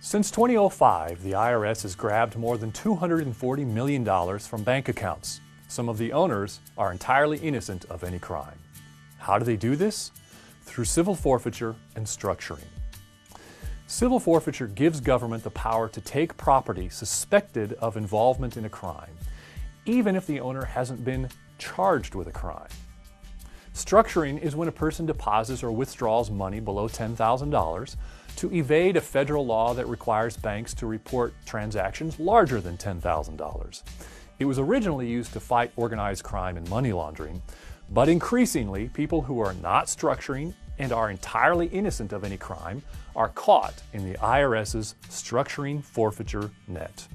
Since 2005, the IRS has grabbed more than $240 million from bank accounts. Some of the owners are entirely innocent of any crime. How do they do this? Through civil forfeiture and structuring. Civil forfeiture gives government the power to take property suspected of involvement in a crime, even if the owner hasn't been charged with a crime. Structuring is when a person deposits or withdraws money below $10,000 to evade a federal law that requires banks to report transactions larger than $10,000. It was originally used to fight organized crime and money laundering, but increasingly, people who are not structuring and are entirely innocent of any crime are caught in the IRS's structuring forfeiture net.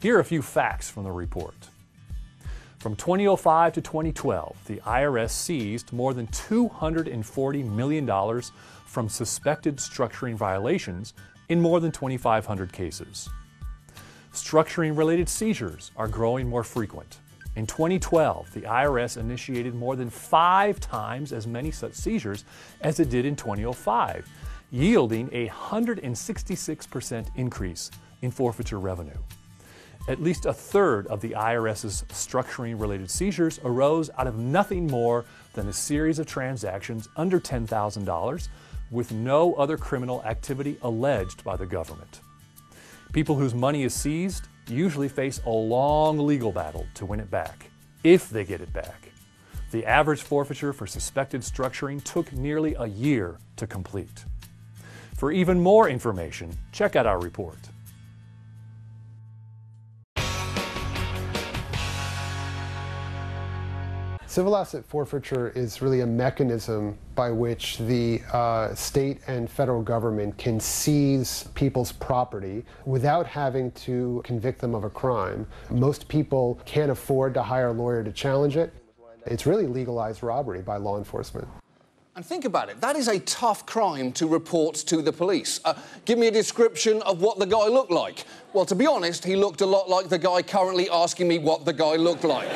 Here are a few facts from the report. From 2005 to 2012, the IRS seized more than $240 million from suspected structuring violations in more than 2,500 cases. Structuring-related seizures are growing more frequent. In 2012, the IRS initiated more than 5 times as many such seizures as it did in 2005, yielding a 166% increase in forfeiture revenue. At least a third of the IRS's structuring-related seizures arose out of nothing more than a series of transactions under $10,000 with no other criminal activity alleged by the government. People whose money is seized usually face a long legal battle to win it back, if they get it back. The average forfeiture for suspected structuring took nearly a year to complete. For even more information, check out our report. Civil asset forfeiture is really a mechanism by which the state and federal government can seize people's property without having to convict them of a crime. Most people can't afford to hire a lawyer to challenge it. It's really legalized robbery by law enforcement. And think about it, that is a tough crime to report to the police. Give me a description of what the guy looked like. Well, to be honest, he looked a lot like the guy currently asking me what the guy looked like.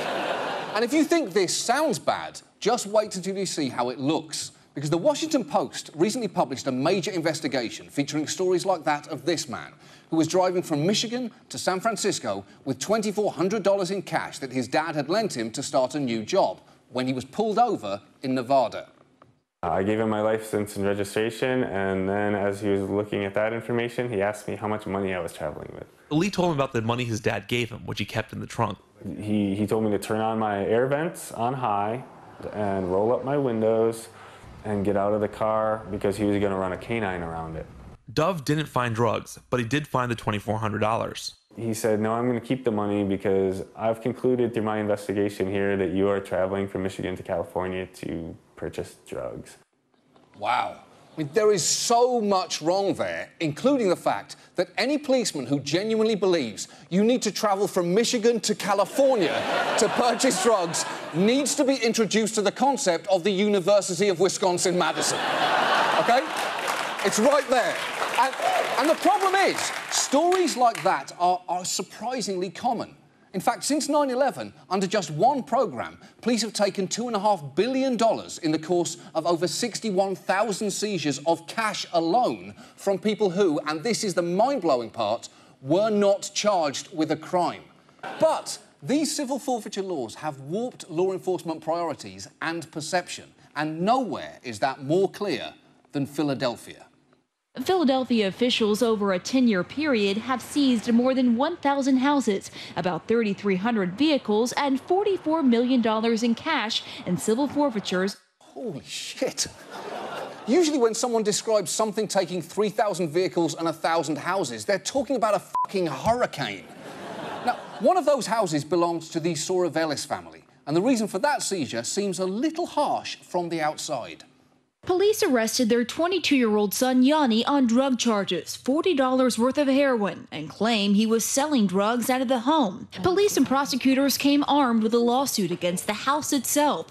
And if you think this sounds bad, just wait until you see how it looks. Because the Washington Post recently published a major investigation featuring stories like that of this man, who was driving from Michigan to San Francisco with $2,400 in cash that his dad had lent him to start a new job, when he was pulled over in Nevada. I gave him my license and registration, and then as he was looking at that information, he asked me how much money I was traveling with. Lee told him about the money his dad gave him, which he kept in the trunk. He told me to turn on my air vents on high and roll up my windows and get out of the car because he was going to run a canine around it. Dove didn't find drugs, but he did find the $2,400. He said, no, I'm going to keep the money because I've concluded through my investigation here that you are traveling from Michigan to California to purchase drugs. Wow. I mean, there is so much wrong there, including the fact that any policeman who genuinely believes you need to travel from Michigan to California to purchase drugs needs to be introduced to the concept of the University of Wisconsin-Madison. OK? It's right there. And the problem is, stories like that are surprisingly common. In fact, since 9/11, under just one programme, police have taken $2.5 billion in the course of over 61,000 seizures of cash alone from people who, and this is the mind-blowing part, were not charged with a crime. But these civil forfeiture laws have warped law enforcement priorities and perception, and nowhere is that more clear than Philadelphia. Philadelphia officials over a 10-year period have seized more than 1,000 houses, about 3,300 vehicles, and $44 million in cash and civil forfeitures. Holy shit. Usually when someone describes something taking 3,000 vehicles and 1,000 houses, they're talking about a fucking hurricane. Now, one of those houses belongs to the Soravelis family, and the reason for that seizure seems a little harsh from the outside. Police arrested their 22-year-old son Yanni on drug charges, $40 worth of heroin, and claim he was selling drugs out of the home. Police and prosecutors came armed with a lawsuit against the house itself.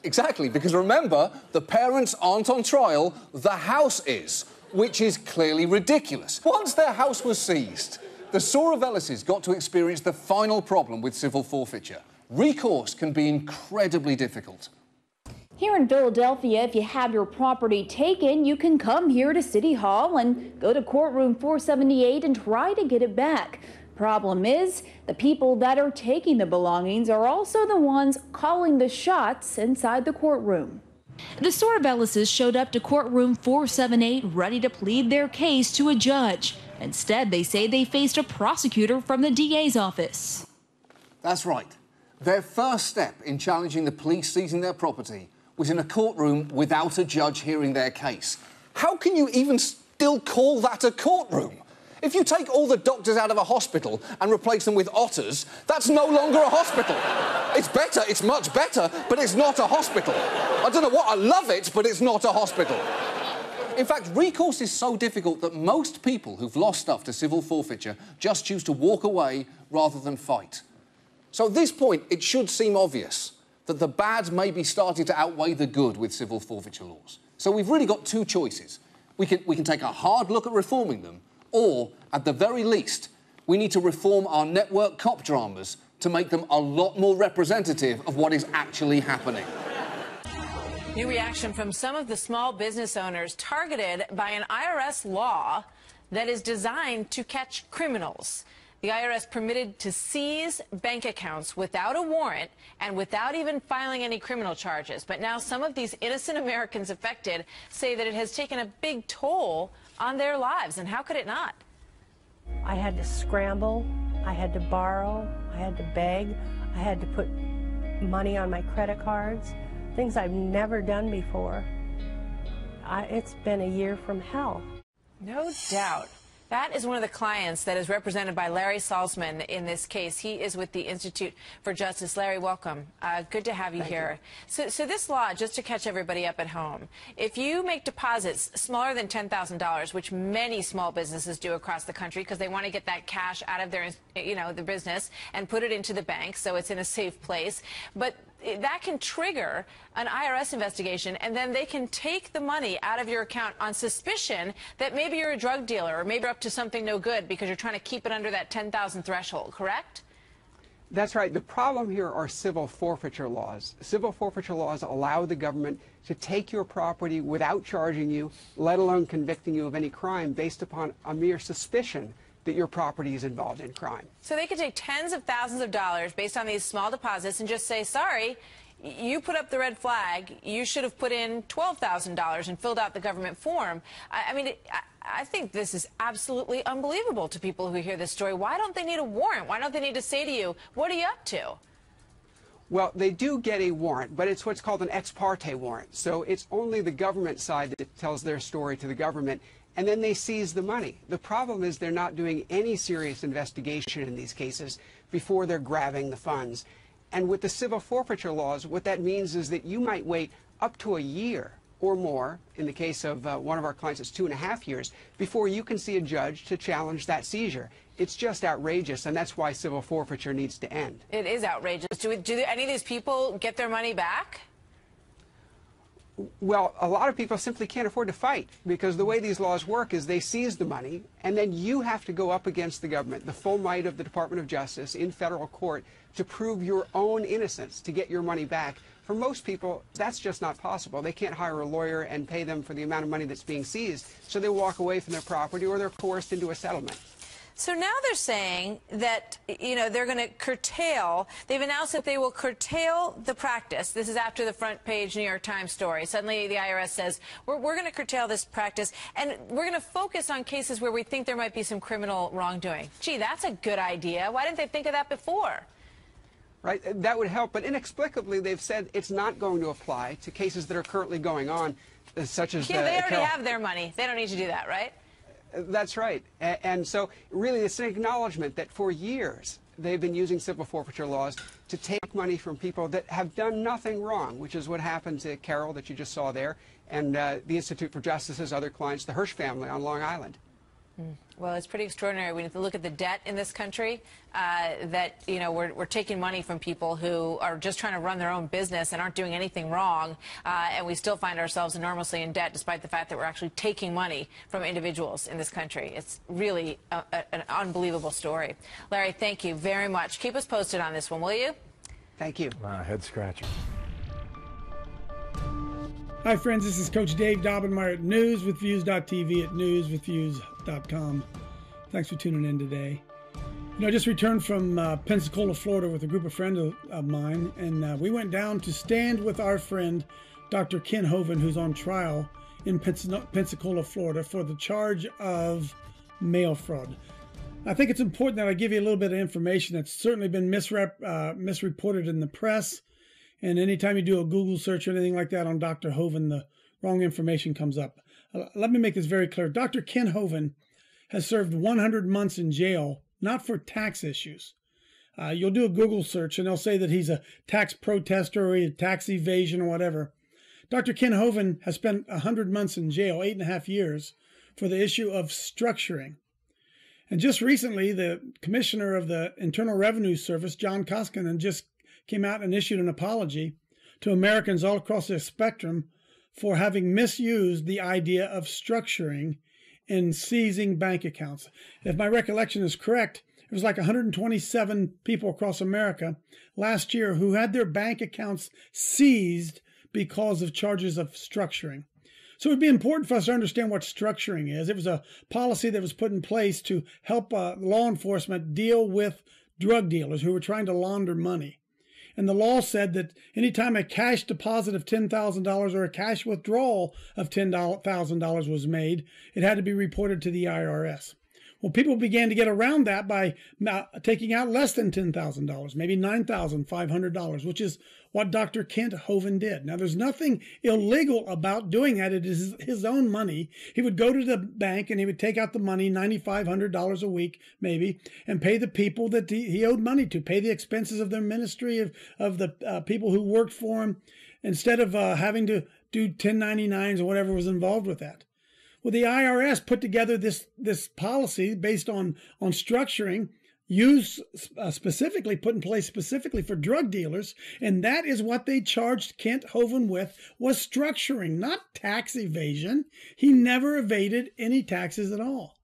Exactly, because remember, the parents aren't on trial, the house is, which is clearly ridiculous. Once their house was seized, the Soravelises got to experience the final problem with civil forfeiture. Recourse can be incredibly difficult. Here in Philadelphia, if you have your property taken, you can come here to City Hall and go to courtroom 478 and try to get it back. Problem is, the people that are taking the belongings are also the ones calling the shots inside the courtroom. The Sorvellises showed up to courtroom 478 ready to plead their case to a judge. Instead, they say they faced a prosecutor from the DA's office. That's right. Their first step in challenging the police seizing their property was in a courtroom without a judge hearing their case. How can you even still call that a courtroom? If you take all the doctors out of a hospital and replace them with otters, that's no longer a hospital. It's better, it's much better, but it's not a hospital. I don't know what, I love it, but it's not a hospital. In fact, recourse is so difficult that most people who've lost stuff to civil forfeiture just choose to walk away rather than fight. So at this point, it should seem obvious that the bad may be starting to outweigh the good with civil forfeiture laws. So we've really got two choices. We can take a hard look at reforming them, or, at the very least, we need to reform our network cop dramas to make them a lot more representative of what is actually happening. New reaction from some of the small business owners targeted by an IRS law that is designed to catch criminals. The IRS permitted to seize bank accounts without a warrant and without even filing any criminal charges. But now some of these innocent Americans affected say that it has taken a big toll on their lives. And how could it not? I had to scramble. I had to borrow. I had to beg. I had to put money on my credit cards. Things I've never done before. It's been a year from hell. No doubt. That is one of the clients that is represented by Larry Salzman in this case. He is with the Institute for Justice. Larry, welcome. Good to have you here. So this law, just to catch everybody up at home, if you make deposits smaller than $10,000, which many small businesses do across the country because they want to get that cash out of their, the business and put it into the bank so it's in a safe place, but that can trigger an IRS investigation, and then they can take the money out of your account on suspicion that maybe you're a drug dealer or maybe you're up to something no good because you're trying to keep it under that 10,000 threshold, correct? That's right. The problem here are civil forfeiture laws. Civil forfeiture laws allow the government to take your property without charging you, let alone convicting you of any crime based upon a mere suspicion that your property is involved in crime. So they could take tens of thousands of dollars based on these small deposits and just say, sorry, you put up the red flag, you should have put in $12,000 and filled out the government form. I think this is absolutely unbelievable to people who hear this story. Why don't they need a warrant? Why don't they need to say to you, what are you up to? Well, they do get a warrant, but it's what's called an ex parte warrant. So it's only the government side that tells their story to the government, and then they seize the money. The problem is they're not doing any serious investigation in these cases before they're grabbing the funds. And with the civil forfeiture laws, what that means is that you might wait up to a year or more, in the case of one of our clients, it's 2.5 years, before you can see a judge to challenge that seizure. It's just outrageous, and that's why civil forfeiture needs to end. It is outrageous. Do any of these people get their money back? Well, a lot of people simply can't afford to fight, because the way these laws work is they seize the money, and then you have to go up against the government, the full might of the Department of Justice in federal court, to prove your own innocence, to get your money back. For most people, that's just not possible. They can't hire a lawyer and pay them for the amount of money that's being seized, so they walk away from their property or they're coerced into a settlement. So now they're saying that, they're going to curtail, they've announced that they will curtail the practice. This is after the front page New York Times story. Suddenly the IRS says, we're going to curtail this practice, and we're going to focus on cases where we think there might be some criminal wrongdoing. Gee, that's a good idea. Why didn't they think of that before? Right, that would help, but inexplicably they've said it's not going to apply to cases that are currently going on, such as... Yeah, they already have their money. They don't need to do that, right? That's right. And so really it's an acknowledgement that for years they've been using civil forfeiture laws to take money from people that have done nothing wrong, which is what happened to Carol that you just saw there, and the Institute for Justice's other clients, the Hirsch family on Long Island. Well, it's pretty extraordinary. We need to look at the debt in this country, that, we're taking money from people who are just trying to run their own business and aren't doing anything wrong, and we still find ourselves enormously in debt despite the fact that we're actually taking money from individuals in this country. It's really an unbelievable story. Larry, thank you very much. Keep us posted on this one, will you? Thank you. Head scratcher. Hi friends, this is Coach Dave Daubenmire at newswithviews.tv at newswithviews.com. Thanks for tuning in today. You know, I just returned from Pensacola, Florida with a group of friends of mine, and we went down to stand with our friend Dr. Kent Hovind, who's on trial in Pensacola, Florida for the charge of mail fraud. I think it's important that I give you a little bit of information that's certainly been misreported in the press. And anytime you do a Google search or anything like that on Dr. Hovind, the wrong information comes up. Let me make this very clear. Dr. Kent Hovind has served 100 months in jail, not for tax issues. You'll do a Google search and they'll say that he's a tax protester or a tax evasion or whatever. Dr. Kent Hovind has spent 100 months in jail, 8.5 years, for the issue of structuring. And just recently, the Commissioner of the Internal Revenue Service, John Koskinen, just came out and issued an apology to Americans all across the spectrum for having misused the idea of structuring in seizing bank accounts. If my recollection is correct, it was like 127 people across America last year who had their bank accounts seized because of charges of structuring. So it would be important for us to understand what structuring is. It was a policy that was put in place to help law enforcement deal with drug dealers who were trying to launder money. And the law said that anytime a cash deposit of $10,000 or a cash withdrawal of $10,000 was made, it had to be reported to the IRS. Well, people began to get around that by taking out less than $10,000, maybe $9,500, which is what Dr. Kent Hovind did. Now, there's nothing illegal about doing that. It is his own money. He would go to the bank and he would take out the money, $9,500 a week, maybe, and pay the people that he owed money to, pay the expenses of their ministry, of the people who worked for him, instead of having to do 1099s or whatever was involved with that. Well, the IRS put together this policy based on structuring, put in place specifically for drug dealers, and that is what they charged Kent Hovind with, was structuring, not tax evasion. He never evaded any taxes at all.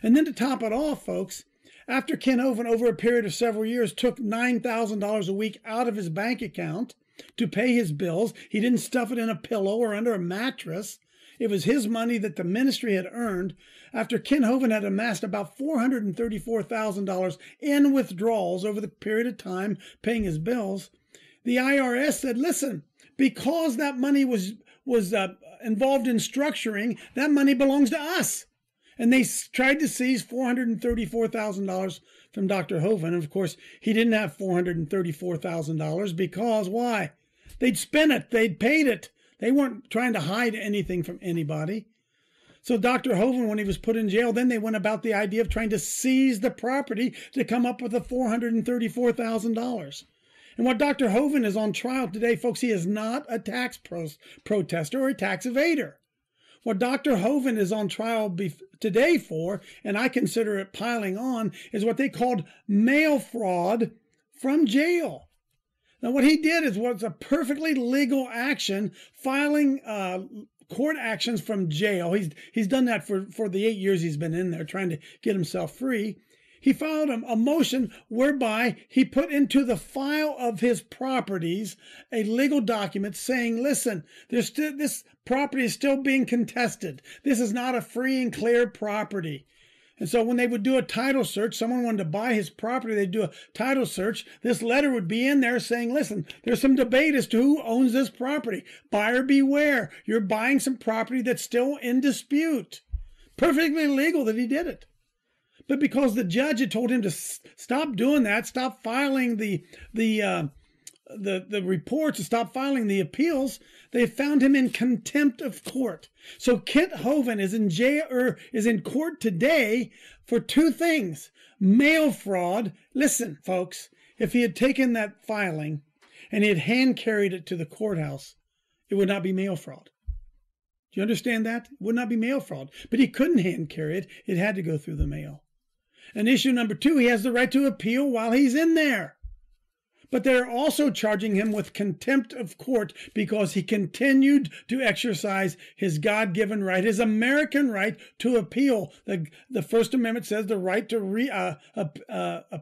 And then to top it off, folks, after Kent Hovind, over a period of several years, took $9,000 a week out of his bank account to pay his bills, he didn't stuff it in a pillow or under a mattress. It was his money that the ministry had earned. After Kent Hovind had amassed about $434,000 in withdrawals over the period of time paying his bills, the IRS said, listen, because that money was involved in structuring, that money belongs to us. And they tried to seize $434,000 from Dr. Hovind. And of course, he didn't have $434,000 because why? They'd spent it. They'd paid it. They weren't trying to hide anything from anybody. So Dr. Hovind, when he was put in jail, then they went about the idea of trying to seize the property to come up with the $434,000. And what Dr. Hovind is on trial today, folks, he is not a tax protester or a tax evader. What Dr. Hovind is on trial today for, and I consider it piling on, is what they called mail fraud from jail. Now, what he did was a perfectly legal action, filing court actions from jail. He's done that for the 8 years he's been in there, trying to get himself free. He filed a motion whereby he put into the file of his properties a legal document saying, listen, this property is still being contested. This is not a free and clear property. And so when they would do a title search, someone wanted to buy his property, they'd do a title search. This letter would be in there saying, listen, there's some debate as to who owns this property. Buyer beware. You're buying some property that's still in dispute. Perfectly legal that he did it. But because the judge had told him to stop doing that, stop filing the reports, to stop filing the appeals, they found him in contempt of court. So Kent Hovind is in jail, or is in court today for two things: mail fraud. Listen, folks, if he had taken that filing and he had hand carried it to the courthouse, it would not be mail fraud. Do you understand that? It would not be mail fraud. But he couldn't hand carry it. It had to go through the mail. And issue number two, he has the right to appeal while he's in there. But they're also charging him with contempt of court because he continued to exercise his God-given right, his American right to appeal. The First Amendment says the right to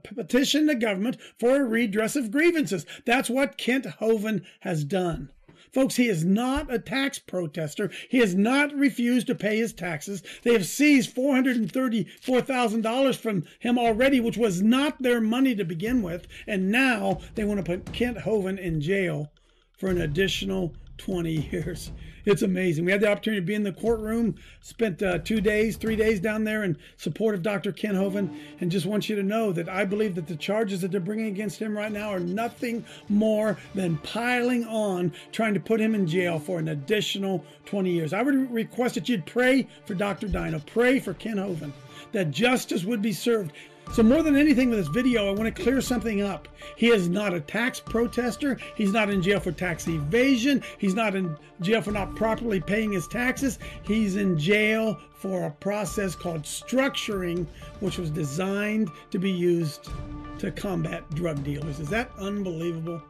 petition the government for a redress of grievances. That's what Kent Hovind has done. Folks, he is not a tax protester. He has not refused to pay his taxes. They have seized $434,000 from him already, which was not their money to begin with. And now they want to put Kent Hovind in jail for an additional 20 years. It's amazing. We had the opportunity to be in the courtroom, spent 3 days down there in support of Dr. Kent Hovind, and just want you to know that I believe that the charges that they're bringing against him right now are nothing more than piling on, trying to put him in jail for an additional 20 years. I would request that you'd pray for Dr. Dino, pray for Kent Hovind, that justice would be served. So more than anything with this video, I want to clear something up. He is not a tax protester. He's not in jail for tax evasion. He's not in jail for not properly paying his taxes. He's in jail for a process called structuring, which was designed to be used to combat drug dealers. Is that unbelievable?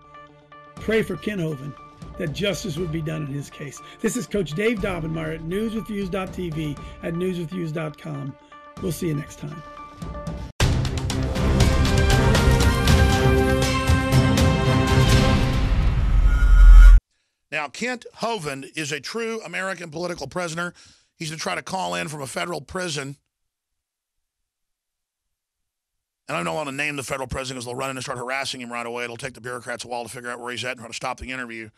Pray for Kent Hovind, that justice would be done in his case. This is Coach Dave Daubenmire at newswithviews.tv, at newswithviews.com. We'll see you next time. Now, Kent Hovind is a true American political prisoner. He's been trying to call in from a federal prison. And I don't want to name the federal prison because they'll run in and start harassing him right away. It'll take the bureaucrats a while to figure out where he's at and try to stop the interview.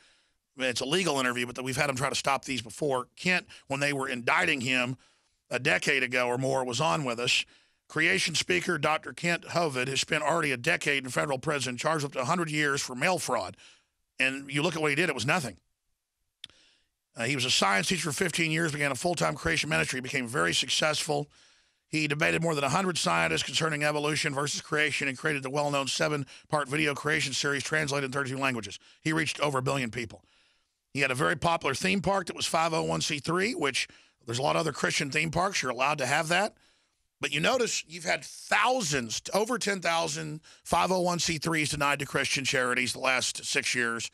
I mean, it's a legal interview, but we've had them try to stop these before. Kent, when they were indicting him a decade ago or more, was on with us. Creation speaker Dr. Kent Hovind has spent already a decade in federal prison, charged up to 100 years for mail fraud. And you look at what he did, it was nothing. He was a science teacher for 15 years, began a full-time creation ministry, became very successful. He debated more than 100 scientists concerning evolution versus creation and created the well-known 7-part video creation series translated in 32 languages. He reached over 1 billion people. He had a very popular theme park that was 501c3, which there's a lot of other Christian theme parks. You're allowed to have that. But you notice you've had thousands, over 10,000 501c3s denied to Christian charities the last 6 years.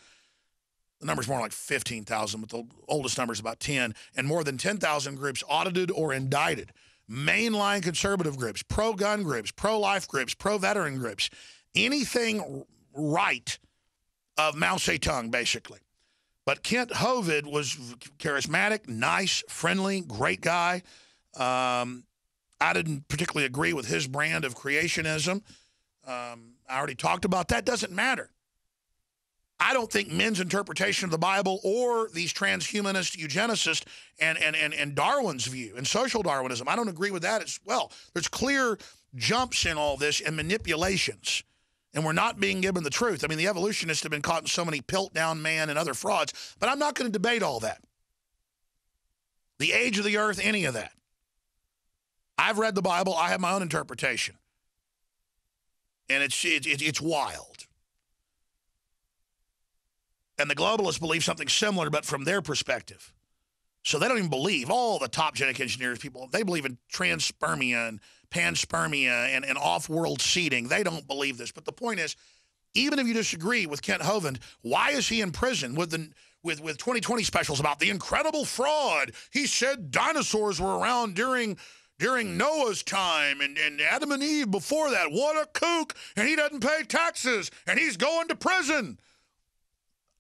The number's more like 15,000, but the oldest number is about 10. And more than 10,000 groups audited or indicted. Mainline conservative groups, pro-gun groups, pro-life groups, pro-veteran groups. Anything right of Mao Zedong, basically. But Kent Hovind was charismatic, nice, friendly, great guy. I didn't particularly agree with his brand of creationism. I already talked about that. Doesn't matter. I don't think men's interpretation of the Bible or these transhumanist eugenicists and Darwin's view and social Darwinism, I don't agree with that as well. There's clear jumps in all this and manipulations, and we're not being given the truth. I mean, the evolutionists have been caught in so many Piltdown Man and other frauds, but I'm not going to debate all that. The age of the earth, any of that. I've read the Bible. I have my own interpretation. And it's wild. And the globalists believe something similar, but from their perspective. So they don't even believe, all the top genetic engineers people, they believe in transpermia and panspermia and off-world seeding. They don't believe this. But the point is, even if you disagree with Kent Hovind, why is he in prison with 2020 specials about the incredible fraud? He said dinosaurs were around during Noah's time and Adam and Eve before that. What a kook. And he doesn't pay taxes and he's going to prison.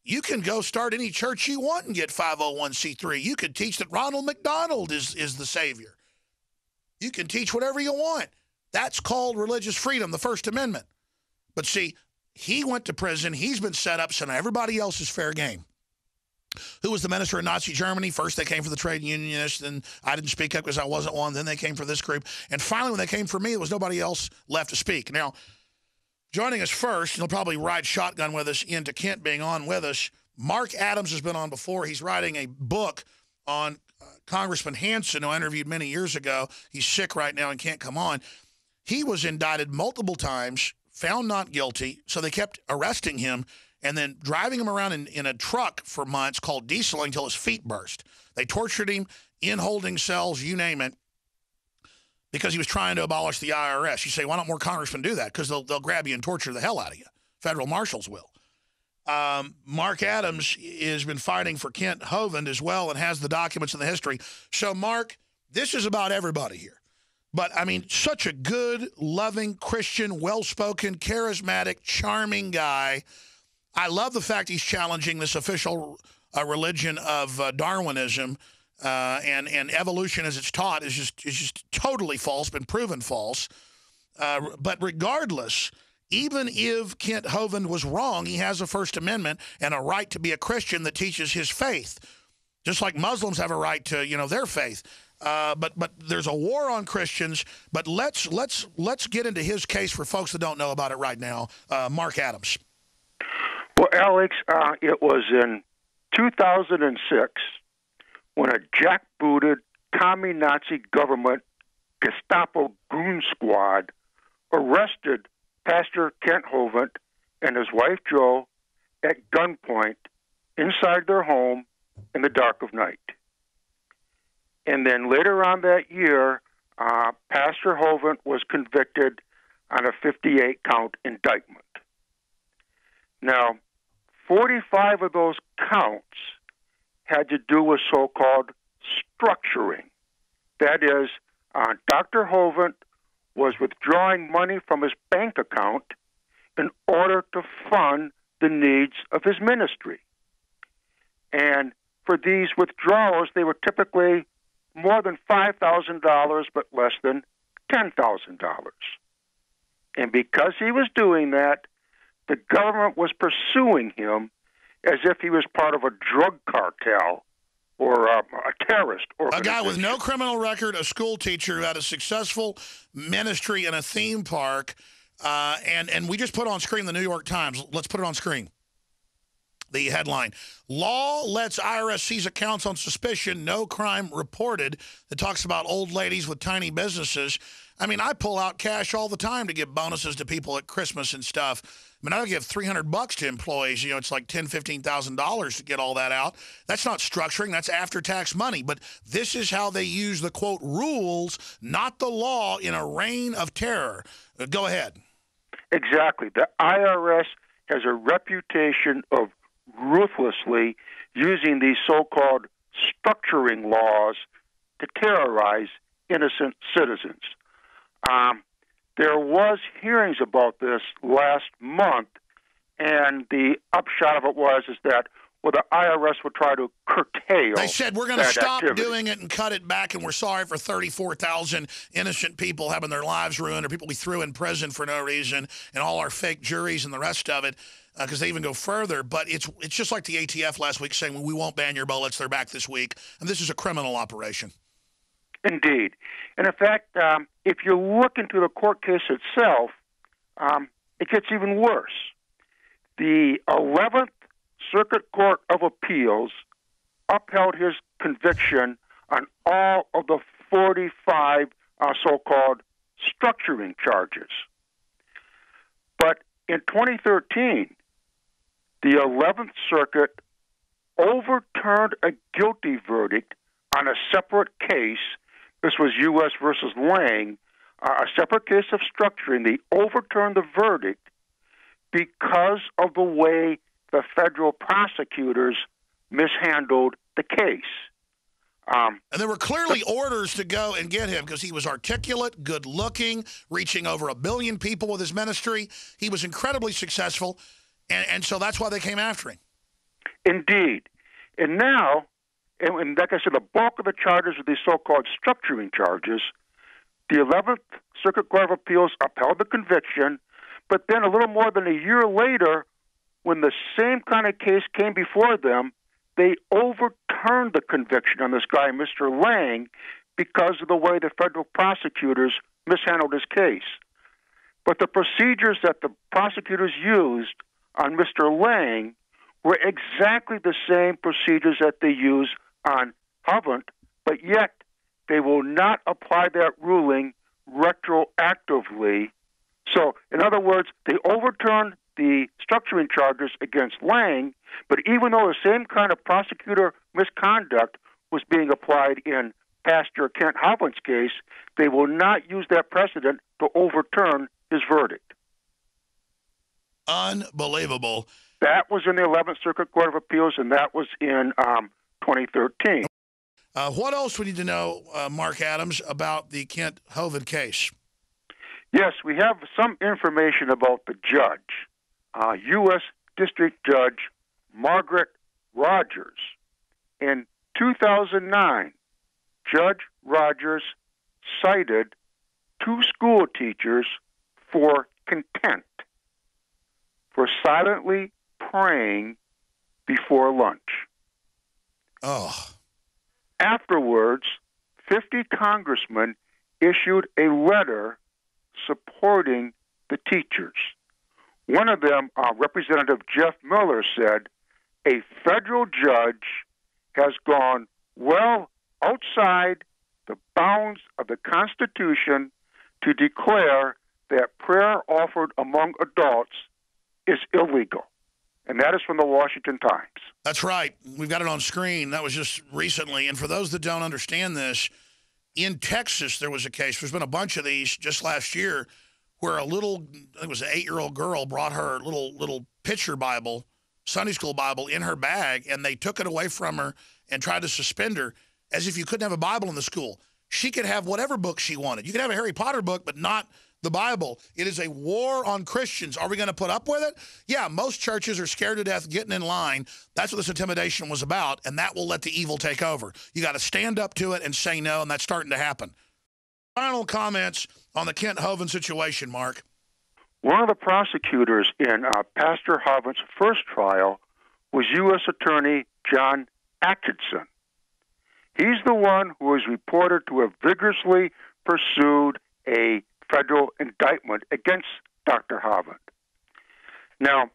You can go start any church you want and get 501c3. You could teach that Ronald McDonald is the savior. You can teach whatever you want. That's called religious freedom, the First Amendment. But see, he went to prison. He's been set up, so now everybody else is fair game. Who was the minister in Nazi Germany? First they came for the trade unionists, and I didn't speak up because I wasn't one. Then they came for this group. And finally, when they came for me, there was nobody else left to speak. Now, joining us first, and he'll probably ride shotgun with us into Kent being on with us, Mark Adams has been on before. He's writing a book on Congressman Hansen, who I interviewed many years ago. He's sick right now and can't come on. He was indicted multiple times, found not guilty, so they kept arresting him and then driving him around in a truck for months called dieseling until his feet burst. They tortured him in holding cells, you name it, because he was trying to abolish the IRS. You say, why don't more congressmen do that? Because they'll grab you and torture the hell out of you. Federal marshals will. Mark Adams has been fighting for Kent Hovind as well and has the documents and the history. So, Mark, this is about everybody here. But, I mean, such a good, loving, Christian, well-spoken, charismatic, charming guy. I love the fact he's challenging this official religion of Darwinism and evolution as it's taught is just totally false, been proven false. But regardless, even if Kent Hovind was wrong, he has a First Amendment and a right to be a Christian that teaches his faith, just like Muslims have a right to, their faith. But there's a war on Christians. But let's get into his case for folks that don't know about it right now. Mark Adams. Well, Alex, it was in 2006 when a jackbooted commie Nazi government Gestapo goon squad arrested Pastor Kent Hovind and his wife Jo at gunpoint inside their home in the dark of night. And then later on that year, Pastor Hovind was convicted on a 58-count indictment. Now, 45 of those counts had to do with so-called structuring. That is, Dr. Hovind was withdrawing money from his bank account in order to fund the needs of his ministry. And for these withdrawals, they were typically more than $5,000, but less than $10,000. And because he was doing that, the government was pursuing him as if he was part of a drug cartel or a terrorist organization. A guy with no criminal record, a school teacher who had a successful ministry in a theme park, and we just put on screen the New York Times. Let's put it on screen. The headline, Law Lets IRS Seize Accounts on Suspicion, No Crime Reported, that talks about old ladies with tiny businesses. I mean, I pull out cash all the time to give bonuses to people at Christmas and stuff. I mean, I give $300 to employees. It's like $10,000, $15,000 to get all that out. That's not structuring. That's after-tax money. But this is how they use the, quote, rules, not the law, in a reign of terror. Go ahead. Exactly. The IRS has a reputation of ruthlessly using these so-called structuring laws to terrorize innocent citizens. There was hearings about this last month, and the upshot of it is that the IRS would try to curtail. They said, we're going to stop activity. doing it and cut it back, and we're sorry for 34,000 innocent people having their lives ruined, or people we threw in prison for no reason, and all our fake juries and the rest of it, because they even go further. But it's just like the ATF last week saying, we won't ban your bullets. They're back this week. And this is a criminal operation. Indeed. And in fact, if you look into the court case itself, it gets even worse. The 11th Circuit Court of Appeals upheld his conviction on all of the 45 so-called structuring charges. But in 2013, the 11th Circuit overturned a guilty verdict on a separate case. This was U.S. versus Lang, a separate case of structuring. They overturned the verdict because of the way the federal prosecutors mishandled the case. And there were clearly orders to go and get him because he was articulate, good-looking, reaching over 1 billion people with his ministry. He was incredibly successful, and so that's why they came after him. Indeed. And now, and like I said, the bulk of the charges are these so-called structuring charges. The 11th Circuit Court of Appeals upheld the conviction, but then a little more than a year later, when the same kind of case came before them, they overturned the conviction on this guy, Mr. Lang, because of the way the federal prosecutors mishandled his case. But the procedures that the prosecutors used on Mr. Lang were exactly the same procedures that they use on Hovind, but yet they will not apply that ruling retroactively. So, in other words, they overturned the structuring charges against Lang, but even though the same kind of prosecutor misconduct was being applied in Pastor Kent Hovind's case, they will not use that precedent to overturn his verdict. Unbelievable. That was in the 11th Circuit Court of Appeals, and that was in 2013. What else we need to know, Mark Adams, about the Kent Hovind case? Yes, we have some information about the judge. U.S. District Judge Margaret Rodgers. In 2009, Judge Rodgers cited 2 school teachers for contempt for silently praying before lunch. Oh. Afterwards, 50 congressmen issued a letter supporting the teachers. One of them, Representative Jeff Miller, said, "A federal judge has gone well outside the bounds of the Constitution to declare that prayer offered among adults is illegal." And that is from the Washington Times. That's right. We've got it on screen. That was just recently. And for those that don't understand this, in Texas, there was a case. There's been a bunch of these just last year where a little, I think it was an 8-year-old girl, brought her little picture Bible, Sunday school Bible, in her bag, and they took it away from her and tried to suspend her as if you couldn't have a Bible in the school. She could have whatever book she wanted. You could have a Harry Potter book, but not the Bible. It is a war on Christians. Are we going to put up with it? Yeah, most churches are scared to death getting in line. That's what this intimidation was about, and that will let the evil take over. You got to stand up to it and say no, and that's starting to happen. Final comments on the Kent Hovind situation, Mark. One of the prosecutors in Pastor Hovind's first trial was U.S. Attorney John Atchison. He's the one who is reported to have vigorously pursued a federal indictment against Dr. Hovind. Now,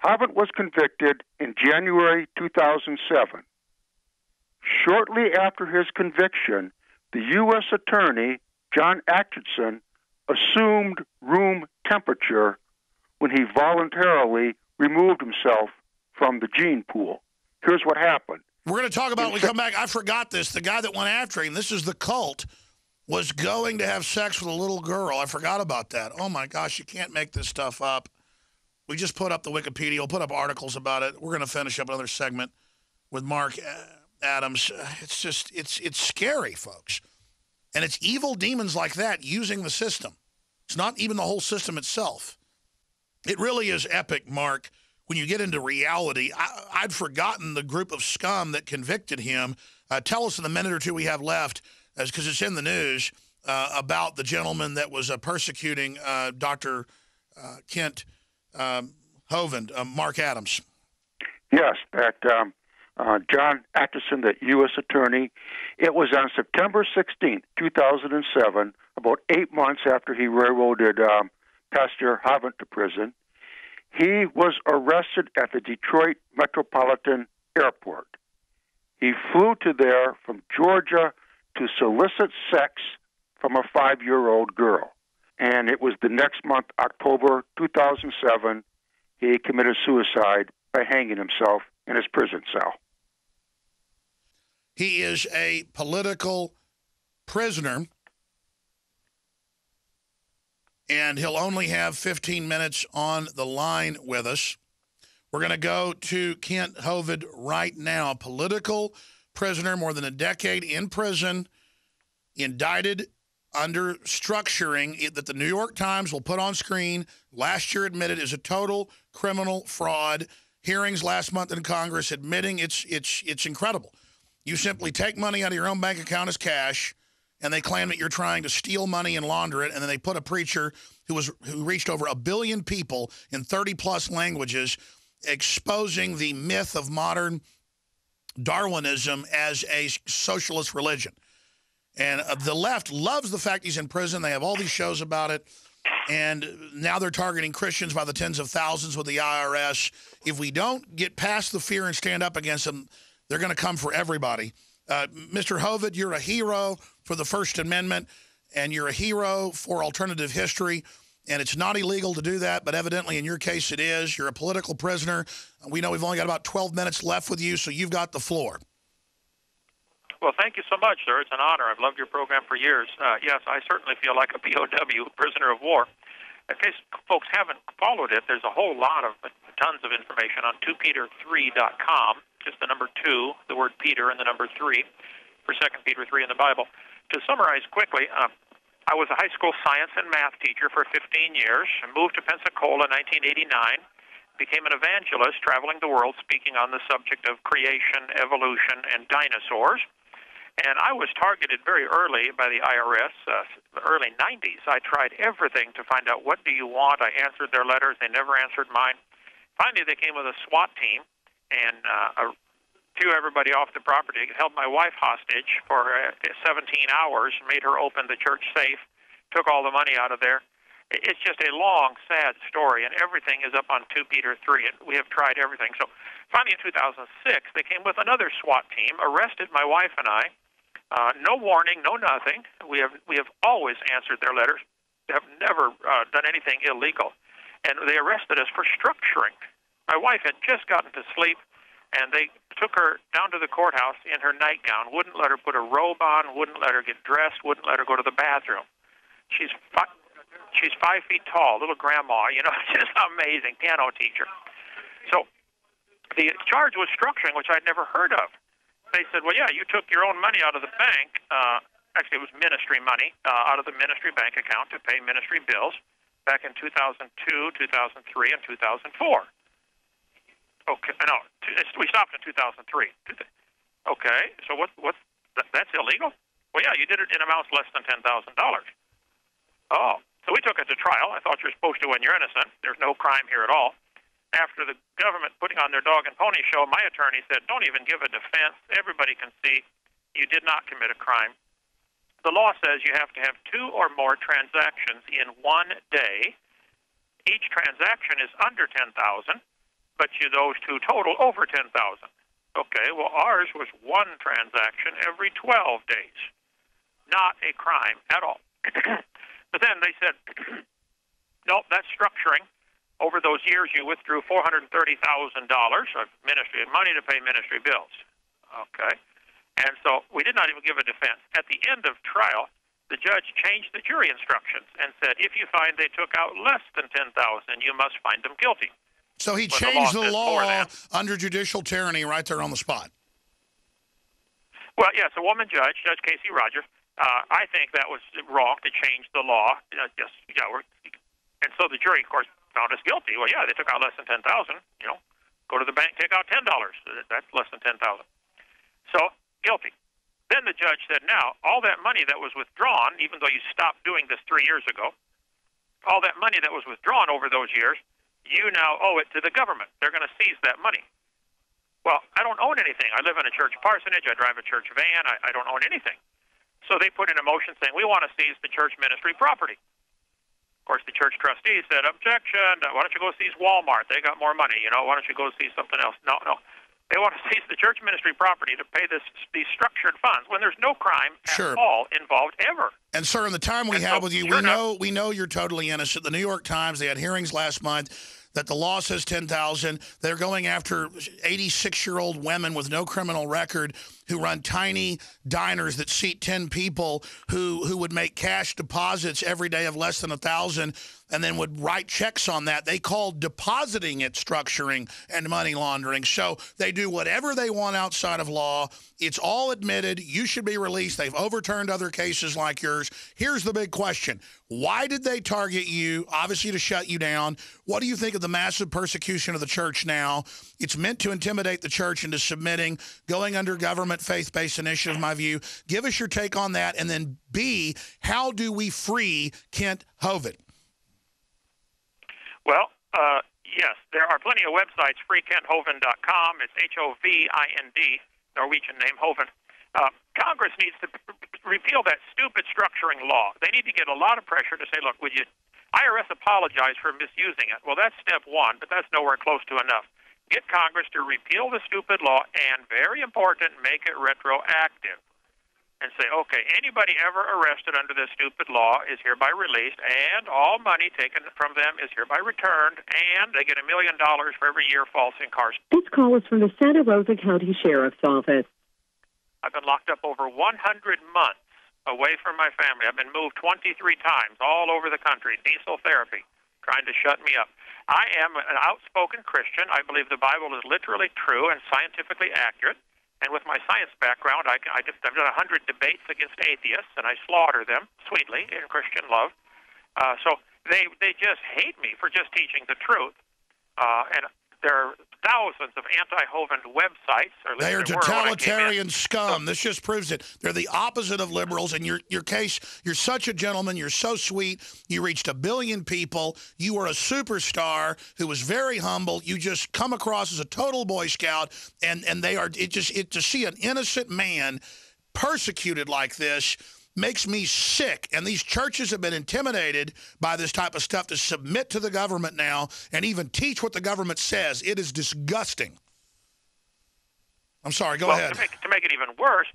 Hovind was convicted in January 2007. Shortly after his conviction, the U.S. Attorney, John Atchison, assumed room temperature when he voluntarily removed himself from the gene pool. Here's what happened. We're going to talk about it when we come back. I forgot this. The guy that went after him, this is the cult, was going to have sex with a little girl. I forgot about that. Oh, my gosh, you can't make this stuff up. We just put up the Wikipedia. We'll put up articles about it. We're going to finish up another segment with Mark Adams. It's just, it's scary, folks. And it's evil demons like that using the system. It's not even the whole system itself. It really is epic, Mark, when you get into reality. I'd forgotten the group of scum that convicted him. Tell us in the minute or two we have left, because it's in the news, about the gentleman that was persecuting Dr. Kent Hovind, Mark Adams. Yes, that John Atchison, the U.S. Attorney, it was on September 16, 2007, about 8 months after he railroaded Pastor Hovind to prison. He was arrested at the Detroit Metropolitan Airport. He flew to there from Georgia to solicit sex from a 5-year-old girl. And it was the next month, October 2007, he committed suicide by hanging himself in his prison cell. He is a political prisoner, and he'll only have 15 minutes on the line with us. We're going to go to Kent Hovind right now. Political prisoner, more than a decade in prison, indicted under structuring that the New York Times will put on screen, last year admitted is a total criminal fraud. Hearings last month in Congress admitting it's incredible. You simply take money out of your own bank account as cash, and they claim that you're trying to steal money and launder it, and then they put a preacher who reached over 1 billion people in 30-plus languages, exposing the myth of modern Darwinism as a socialist religion. And the left loves the fact he's in prison. They have all these shows about it. And now they're targeting Christians by the tens of thousands with the IRS. If we don't get past the fear and stand up against them, they're going to come for everybody. Mr. Hovind, you're a hero for the First Amendment, and you're a hero for alternative history. And it's not illegal to do that, but evidently in your case it is. You're a political prisoner. We know we've only got about 12 minutes left with you, so you've got the floor. Well, thank you so much, sir. It's an honor. I've loved your program for years. Yes, I certainly feel like a POW, prisoner of war. In case folks haven't followed it, there's a whole lot of tons of information on 2Peter3.com, just the number 2, the word Peter, and the number 3 for 2 Peter 3 in the Bible. To summarize quickly, I was a high school science and math teacher for 15 years. I moved to Pensacola in 1989. became an evangelist traveling the world speaking on the subject of creation, evolution, and dinosaurs. And I was targeted very early by the IRS, the early 90s. I tried everything to find out, what do you want? I answered their letters. They never answered mine. Finally, they came with a SWAT team and threw everybody off the property, held my wife hostage for 17 hours, made her open the church safe, took all the money out of there. It's just a long, sad story, and everything is up on 2 Peter 3, and we have tried everything. So finally in 2006, they came with another SWAT team, arrested my wife and I. No warning, no nothing. We have always answered their letters, have never done anything illegal. And they arrested us for structuring. My wife had just gotten to sleep, and they took her down to the courthouse in her nightgown, wouldn't let her put a robe on, wouldn't let her get dressed, wouldn't let her go to the bathroom. She's 5 feet tall, little grandma, just amazing, piano teacher. So the charge was structuring, which I'd never heard of. They said, well, yeah, you took your own money out of the bank. Actually, it was ministry money out of the ministry bank account to pay ministry bills back in 2002, 2003, and 2004. Okay, no, we stopped in 2003. Okay, so that's illegal? Well, yeah, you did it in amounts less than $10,000. Oh, so we took it to trial. I thought you're supposed to when you're innocent. There's no crime here at all. After the government putting on their dog and pony show, my attorney said, don't even give a defense. Everybody can see you did not commit a crime. The law says you have to have 2 or more transactions in 1 day. Each transaction is under $10,000, but those 2 total over $10,000. Okay, well, ours was 1 transaction every 12 days. Not a crime at all. But then they said, nope, that's structuring. Over those years, you withdrew $430,000 of ministry money to pay ministry bills. Okay. And so we did not even give a defense. At the end of trial, the judge changed the jury instructions and said, if you find they took out less than $10,000, you must find them guilty. So he changed the law under judicial tyranny right there on the spot. Well, yes, a woman judge, Judge Casey Rodgers. I think that was wrong to change the law. And so the jury, of course, found us guilty. Well, yeah, they took out less than $10,000. Go to the bank, take out $10. That's less than $10,000. So guilty. Then the judge said, now all that money that was withdrawn, even though you stopped doing this 3 years ago, all that money that was withdrawn over those years, you now owe it to the government. They're going to seize that money. Well, I don't own anything. I live in a church parsonage. I drive a church van. I don't own anything. So they put in a motion saying, we want to seize the church ministry property. Of course, the church trustees said, objection. Why don't you go seize Walmart? They got more money. Why don't you go seize something else? No. They want to seize the church ministry property to pay these structured funds when there's no crime at all involved ever. And, sir, in the time we have with you, we know you're totally innocent. The New York Times, they had hearings last month that the law says 10,000. They're going after 86-year-old women with no criminal record who run tiny diners that seat 10 people who would make cash deposits every day of less than $1,000 and then would write checks on that. They call depositing it structuring and money laundering. So they do whatever they want outside of law. It's all admitted. You should be released. They've overturned other cases like yours. Here's the big question. Why did they target you? Obviously to shut you down. What do you think of the massive persecution of the church now? It's meant to intimidate the church into submitting, going under government faith-based initiative, in my view. Give us your take on that. And then B, how do we free Kent Hovind? Well, yes, there are plenty of websites, freekenthovind.com. It's H-O-V-I-N-D, Norwegian name, Hovind. Congress needs to repeal that stupid structuring law. They need to get a lot of pressure to say, look, would you IRS apologize for misusing it? Well, that's step one, but that's nowhere close to enough. Get Congress to repeal the stupid law and, very important, make it retroactive. And say, okay, anybody ever arrested under this stupid law is hereby released, and all money taken from them is hereby returned, and they get $1 million for every year false incarceration. This call is from the Santa Rosa County Sheriff's Office. I've been locked up over 100 months away from my family. I've been moved 23 times all over the country, diesel therapy, trying to shut me up. I am an outspoken Christian. I believe the Bible is literally true and scientifically accurate. And with my science background, I've done 100 debates against atheists, and I slaughter them sweetly in Christian love. So they just hate me for just teaching the truth. And there are thousands of anti-Hovind websites. Or at least They are there were when I came in. totalitarian scum. This just proves it. They're the opposite of liberals. And your case, you're such a gentleman. You're so sweet. You reached 1 billion people. You were a superstar who was very humble. You just come across as a total Boy Scout. And they are to see an innocent man persecuted like this makes me sick. And these churches have been intimidated by this type of stuff to submit to the government now and even teach what the government says. It is disgusting. I'm sorry, go ahead. To make it even worse,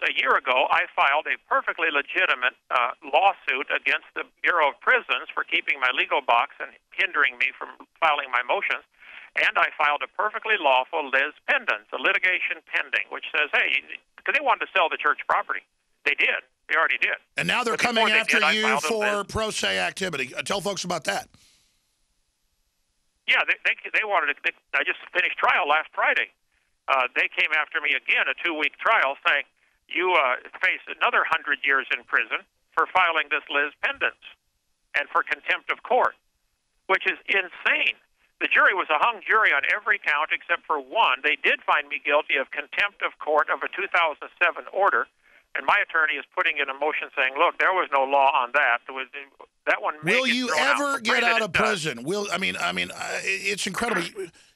a year ago, I filed a perfectly legitimate lawsuit against the Bureau of Prisons for keeping my legal box and hindering me from filing my motions. And I filed a perfectly lawful lis pendens, a litigation pending, which says, hey, because they wanted to sell the church property. They did. They already did. And now they're coming after you for pro se activity. Tell folks about that. Yeah, they wanted to. I just finished trial last Friday. They came after me again, a 2-week trial, saying, you face another 100 years in prison for filing this lis pendens and for contempt of court, which is insane. The jury was a hung jury on every count except for one. They did find me guilty of contempt of court of a 2007 order. And my attorney is putting in a motion saying, look, there was no law on that. That one may Will you ever get out of prison? It's incredible.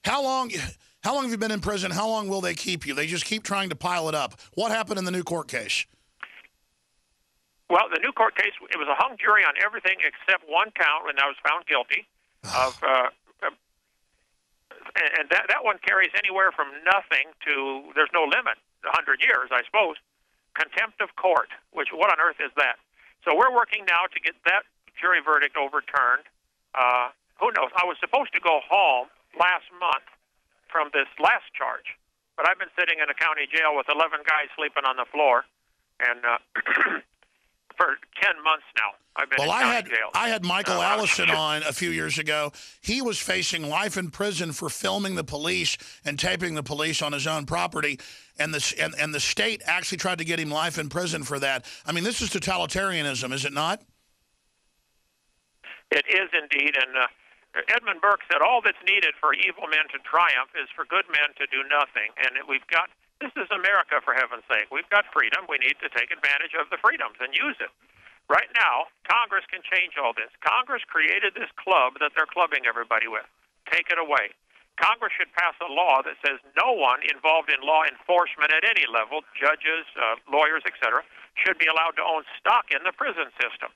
How long have you been in prison? How long will they keep you? They just keep trying to pile it up. What happened in the new court case? Well, the new court case, it was a hung jury on everything except one count when I was found guilty of, and that one carries anywhere from nothing to, there's no limit, 100 years, I suppose. Contempt of court, which what on earth is that? So we're working now to get that jury verdict overturned. Who knows? I was supposed to go home last month from this last charge, but I've been sitting in a county jail with 11 guys sleeping on the floor, and for 10 months now. I've been in county jail. I had Michael Allison on a few years ago. He was facing life in prison for filming the police and taping the police on his own property, and the state actually tried to get him life in prison for that. I mean, this is totalitarianism, is it not? It is indeed, and Edmund Burke said all that's needed for evil men to triumph is for good men to do nothing, and this is America, for heaven's sake. We've got freedom. We need to take advantage of the freedoms and use it. Right now, Congress can change all this. Congress created this club that they're clubbing everybody with. Take it away. Congress should pass a law that says no one involved in law enforcement at any level, judges, lawyers, etc., should be allowed to own stock in the prison system.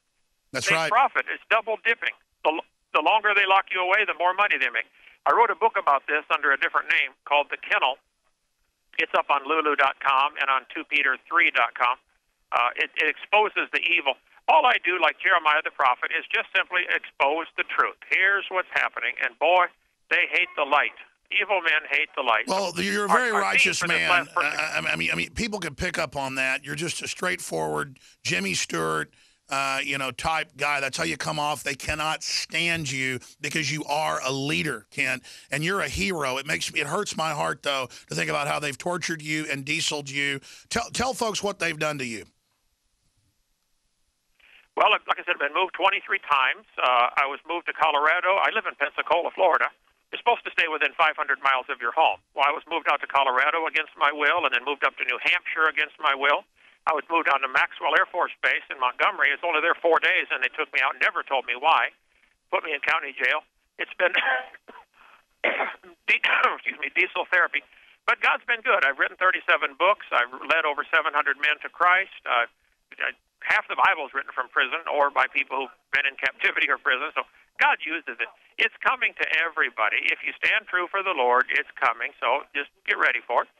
That's right. Profit is double dipping. The longer they lock you away, the more money they make. I wrote a book about this under a different name called The Kennel. It's up on Lulu.com and on 2Peter3.com. It exposes the evil. All I do, like Jeremiah the prophet, is just simply expose the truth. Here's what's happening, and boy, they hate the light. Evil men hate the light. Well, you're a very righteous man. I mean, people can pick up on that. You're just a straightforward Jimmy Stewart, type guy. That's how you come off. They cannot stand you because you are a leader, Kent, and you're a hero. It hurts my heart though to think about how they've tortured you and dieseled you. Tell folks what they've done to you. Well, like I said, I've been moved 23 times. I was moved to Colorado. I live in Pensacola, Florida. You're supposed to stay within 500 miles of your home. Well, I was moved out to Colorado against my will, and then moved up to New Hampshire against my will. I was moved down to Maxwell Air Force Base in Montgomery. It's only there 4 days, and they took me out and never told me why. Put me in county jail. It's been, diesel therapy. But God's been good. I've written 37 books. I've led over 700 men to Christ. Half the Bible is written from prison or by people who've been in captivity or prison. So God uses it. It's coming to everybody. If you stand true for the Lord, it's coming. So just get ready for it.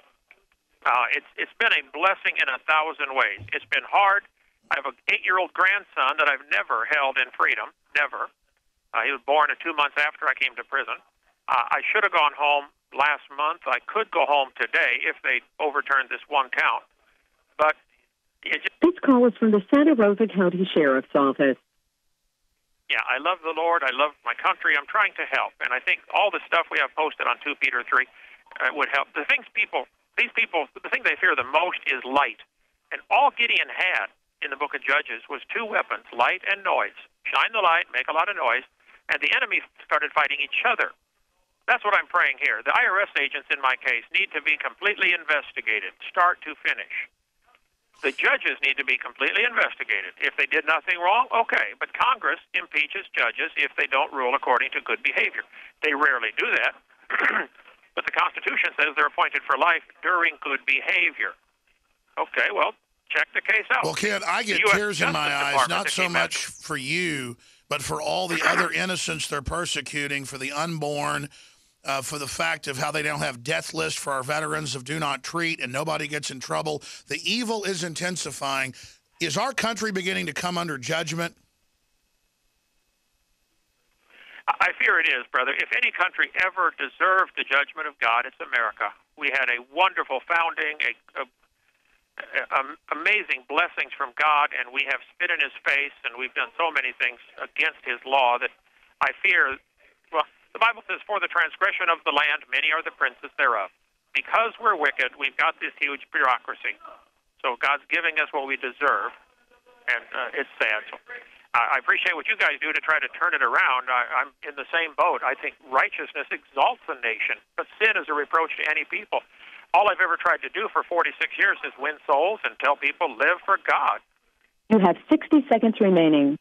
It's been a blessing in 1,000 ways. It's been hard. I have an 8-year-old grandson that I've never held in freedom. Never. He was born 2 months after I came to prison. I should have gone home last month. I could go home today if they overturned this one count. But this call is from the Santa Rosa County Sheriff's Office. Yeah, I love the Lord. I love my country. I'm trying to help. And I think all the stuff we have posted on 2 Peter 3 would help. The thing they fear the most is light. And all Gideon had in the book of Judges was 2 weapons, light and noise. Shine the light, make a lot of noise. and the enemy started fighting each other. That's what I'm praying here. The IRS agents in my case need to be completely investigated, start to finish. The judges need to be completely investigated. If they did nothing wrong, okay. But Congress impeaches judges if they don't rule according to good behavior. They rarely do that. But the Constitution says they're appointed for life during good behavior. Okay, well, check the case out. Well, Kent, I get tears in my eyes, not so much for you, but for all the other innocents they're persecuting, for the unborn, for the fact of how they don't have death lists for our veterans of do not treat and nobody gets in trouble. The evil is intensifying. Is our country beginning to come under judgment? I fear it is, brother. If any country ever deserved the judgment of God, it's America. We had a wonderful founding, amazing blessings from God, and we have spit in his face, and we've done so many things against his law that I fear, well, the Bible says, for the transgression of the land, many are the princes thereof. Because we're wicked, we've got this huge bureaucracy. So God's giving us what we deserve, and it's sad. So I appreciate what you guys do to try to turn it around. I'm in the same boat. I think righteousness exalts a nation, but sin is a reproach to any people. All I've ever tried to do for 46 years is win souls and tell people live for God. You have 60 seconds remaining.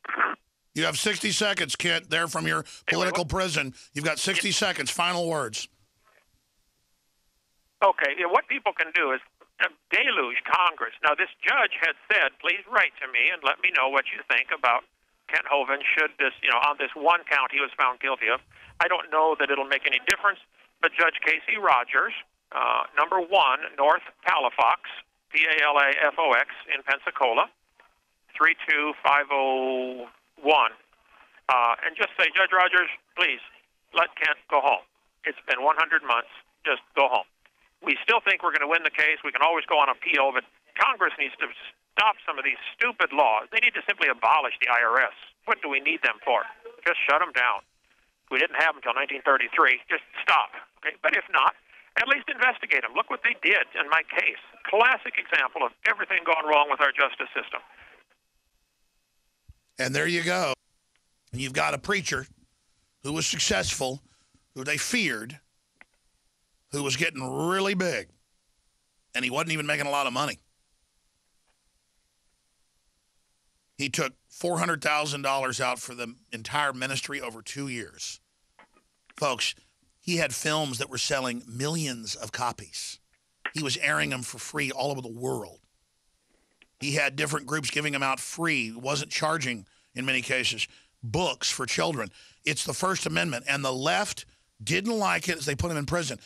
You have 60 seconds, Kent, there from your political prison. You've got 60 seconds. Final words. Okay, what people can do is deluge Congress. Now, this judge had said, please write to me and let me know what you think about Kent Hovind should this, on this one count he was found guilty of. I don't know that it'll make any difference, but Judge Casey Rodgers, number 1, North Palafox, Palafox in Pensacola, 32501. And just say, Judge Rodgers, please let Kent go home. It's been 100 months. Just go home. We still think we're going to win the case. We can always go on appeal, but Congress needs to stop some of these stupid laws. They need to simply abolish the IRS. What do we need them for? Just shut them down. We didn't have them until 1933. Just stop. Okay? But if not, at least investigate them. Look what they did in my case. Classic example of everything going wrong with our justice system. And there you go. You've got a preacher who was successful, who they feared, who was getting really big, and he wasn't even making a lot of money. He took $400,000 out for the entire ministry over 2 years. Folks, he had films that were selling millions of copies. He was airing them for free all over the world. He had different groups giving them out free. He wasn't charging, in many cases, books for children. It's the First Amendment, and the left didn't like it as they put him in prison.